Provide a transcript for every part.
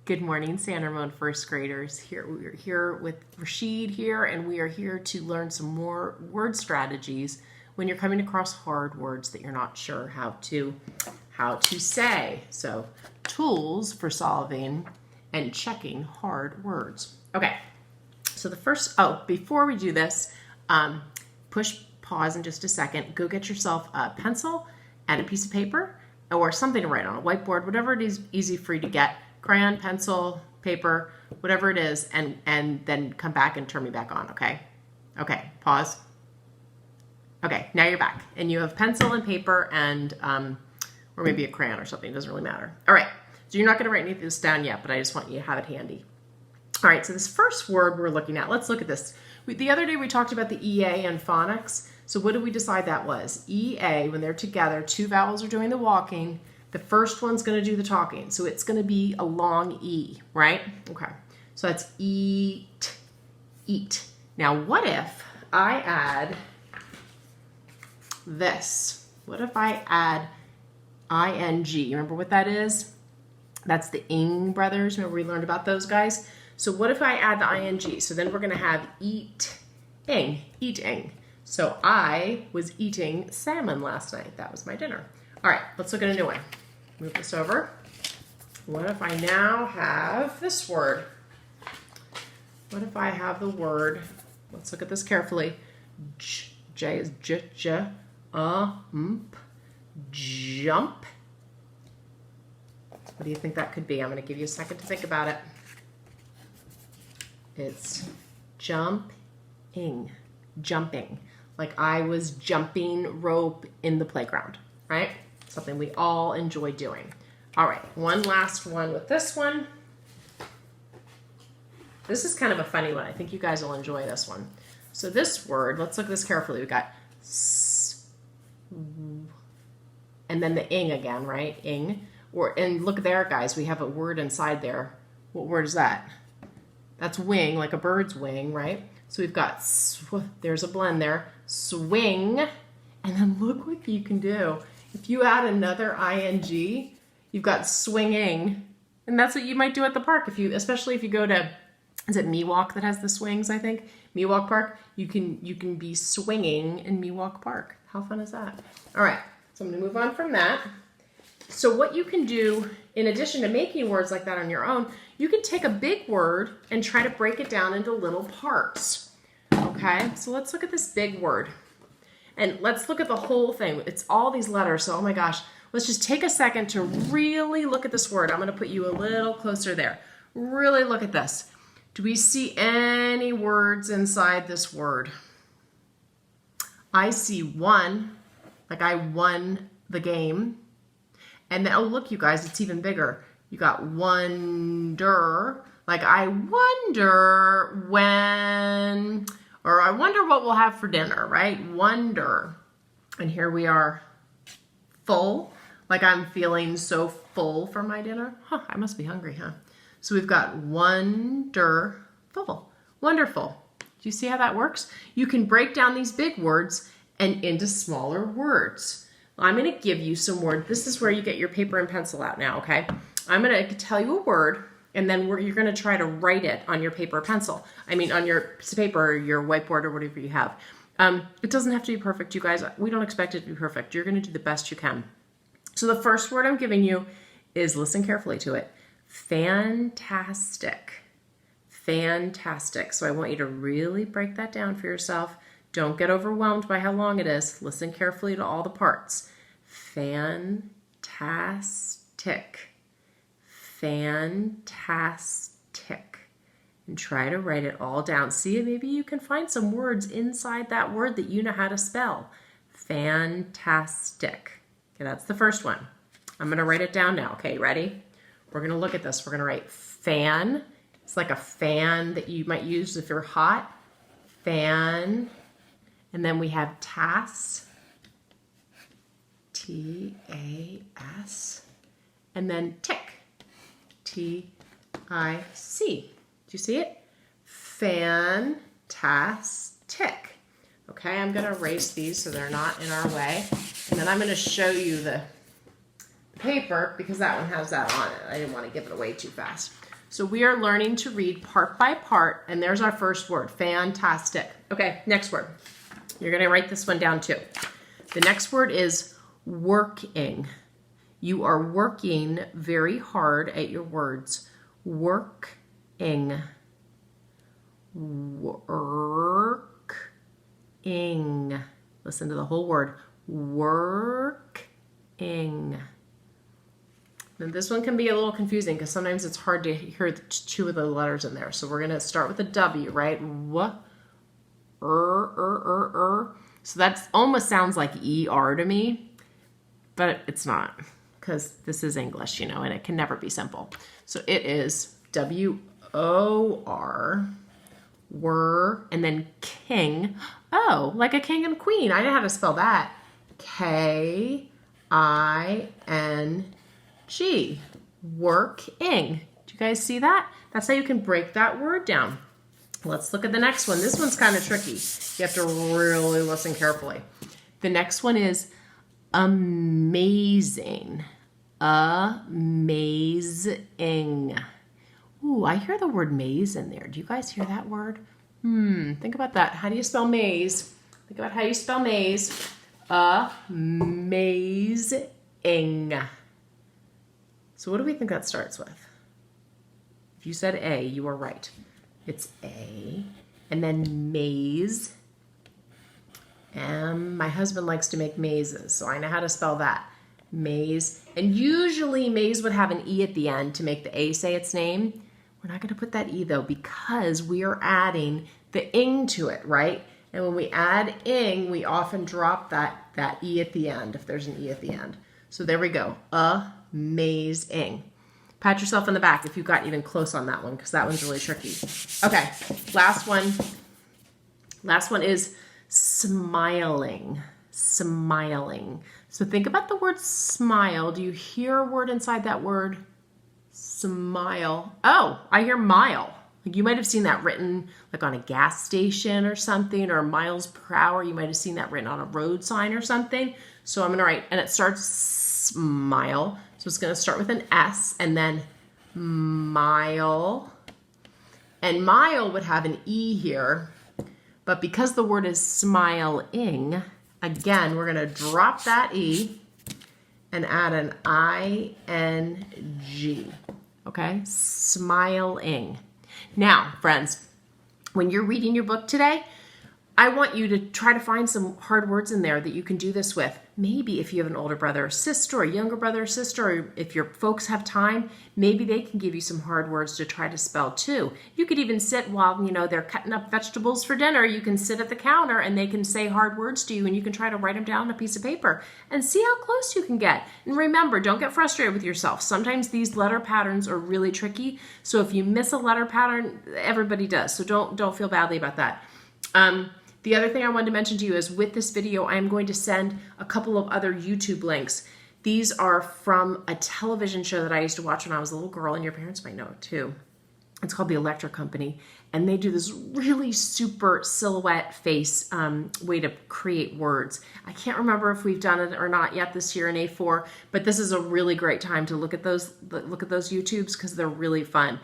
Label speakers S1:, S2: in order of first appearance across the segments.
S1: Good morning, San Ramon first graders. We're here with Rashid here, and we are here to learn some more word strategies when you're coming across hard words that you're not sure how to say. So, tools for solving and checking hard words. Okay. So the first, before we do this, push pause in just a second. Go get yourself a pencil and a piece of paper or something to write on, a whiteboard, whatever it is easy for you to get. Crayon, pencil, paper, whatever it is, and then come back and turn me back on, okay? Okay, pause. Okay, now you're back. And you have pencil and paper and, or maybe a crayon or something, it doesn't really matter. All right, so you're not gonna write any of this down yet, but I just want you to have it handy. All right, so this first word we're looking at, let's look at this. The other day we talked about the EA and phonics. So what did we decide that was? EA, when they're together, two vowels are doing the walking, the first one's going to do the talking. So it's going to be a long E, right? Okay. So that's eat, eat. Now, what if I add this? What if I add ing? Remember what that is? That's the Ing brothers. Remember we learned about those guys? So what if I add the ing? So then we're going to have eating. So I was eating salmon last night. That was my dinner. All right, let's look at a new one. Move this over. What if I now have this word? What if I have the word, let's look at this carefully. J is jump. What do you think that could be? I'm going to give you a second to think about it. It's jumping. Like I was jumping rope in the playground, right? Something we all enjoy doing. All right, one last one with this one. This is kind of a funny one. I think you guys will enjoy this one. So this word, let's look at this carefully. We got s, and then the ing again, right? Ing. And look there, guys. We have a word inside there. What word is that? That's wing, like a bird's wing, right? So we've got, there's a blend there, swing, and then look what you can do. If you add another ing, you've got swinging, and that's what you might do at the park. Especially if you go to, is it Miwok that has the swings, I think? Miwok Park, you can be swinging in Miwok Park. How fun is that? All right, so I'm gonna move on from that. So what you can do, in addition to making words like that on your own, you can take a big word and try to break it down into little parts. Okay, so let's look at this big word. And let's look at the whole thing. It's all these letters, so oh my gosh. Let's just take a second to really look at this word. I'm gonna put you a little closer there. Really look at this. Do we see any words inside this word? I see one, like I won the game. And then, oh look you guys, it's even bigger. You got wonder, like I wonder when, or I wonder what we'll have for dinner, right? Wonder. And here we are, full, like I'm feeling so full for my dinner. I must be hungry, huh? So we've got wonderful, wonderful. Do you see how that works? You can break down these big words and into smaller words. I'm going to give you some words. This is where you get your paper and pencil out now, okay? I'm going to tell you a word, and then you're going to try to write it on your paper or pencil. I mean, on your piece of paper or your whiteboard or whatever you have. It doesn't have to be perfect, you guys. We don't expect it to be perfect. You're going to do the best you can. So the first word I'm giving you is, listen carefully to it, fantastic. Fantastic. So I want you to really break that down for yourself. Don't get overwhelmed by how long it is. Listen carefully to all the parts. Fantastic. Fantastic. And try to write it all down. See, maybe you can find some words inside that word that you know how to spell. Fantastic. Okay, that's the first one. I'm going to write it down now. Okay, ready? We're going to look at this. We're going to write fan. It's like a fan that you might use if you're hot. Fan. And then we have TAS. T-A-S. And then tick. T-I-C. Do you see it? Fantastic. Okay, I'm going to erase these so they're not in our way. And then I'm going to show you the paper because that one has that on it. I didn't want to give it away too fast. So we are learning to read part by part, and there's our first word. Fantastic. Okay, next word. You're going to write this one down too. The next word is working. You are working very hard at your words. Working. Working. Listen to the whole word. Working. And this one can be a little confusing because sometimes it's hard to hear the two of the letters in there. So we're going to start with a W, right? So that almost sounds like ER to me, but it's not because this is English, you know, and it can never be simple. So it is WOR, and then king. Oh, like a king and queen. I know how to spell that. KING. Working. Do you guys see that? That's how you can break that word down. Let's look at the next one. This one's kind of tricky. You have to really listen carefully. The next one is amazing. Amazing. Ooh, I hear the word maze in there. Do you guys hear that word? Think about that. How do you spell maze? Think about how you spell maze. Amazing. So what do we think that starts with? If you said A, you are right. It's A. And then maze. My husband likes to make mazes, so I know how to spell that. Maze. And usually maze would have an E at the end to make the A say its name. We're not going to put that E though because we are adding the ing to it, right? And when we add ing, we often drop that E at the end if there's an E at the end. So there we go. Amazing. Pat yourself on the back if you got even close on that one because that one's really tricky. Okay, last one. Last one is smiling. Smiling. So think about the word smile. Do you hear a word inside that word? Smile. Oh, I hear mile. Like you might have seen that written like on a gas station or something, or miles per hour. You might have seen that written on a road sign or something. So I'm going to write, and it starts smile. So it's going to start with an S and then mile. And mile would have an E here. But because the word is smiling, again, we're going to drop that E and add an ING. Okay? Smiling. Now, friends, when you're reading your book today, I want you to try to find some hard words in there that you can do this with. Maybe if you have an older brother or sister, or a younger brother or sister, or if your folks have time, maybe they can give you some hard words to try to spell too. You could even sit while, they're cutting up vegetables for dinner. You can sit at the counter and they can say hard words to you and you can try to write them down on a piece of paper and see how close you can get. And remember, don't get frustrated with yourself. Sometimes these letter patterns are really tricky. So if you miss a letter pattern, everybody does. So don't feel badly about that. The other thing I wanted to mention to you is with this video, I'm going to send a couple of other YouTube links. These are from a television show that I used to watch when I was a little girl, and your parents might know it too. It's called The Electric Company, and they do this really super silhouette face way to create words. I can't remember if we've done it or not yet this year in A4, but this is a really great time to look at those YouTubes because they're really fun.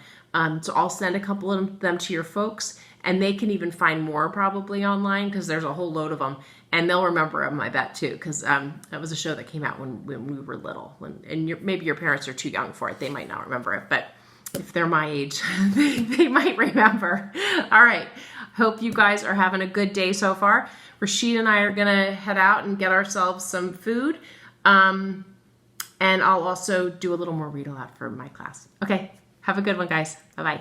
S1: So I'll send a couple of them to your folks, and they can even find more probably online because there's a whole load of them, and they'll remember them, I bet, too, because that was a show that came out when we were little, maybe your parents are too young for it. They might not remember it, but if they're my age, they might remember. All right. Hope you guys are having a good day so far. Rashid and I are going to head out and get ourselves some food, and I'll also do a little more read aloud for my class. Okay. Have a good one, guys. Bye-bye.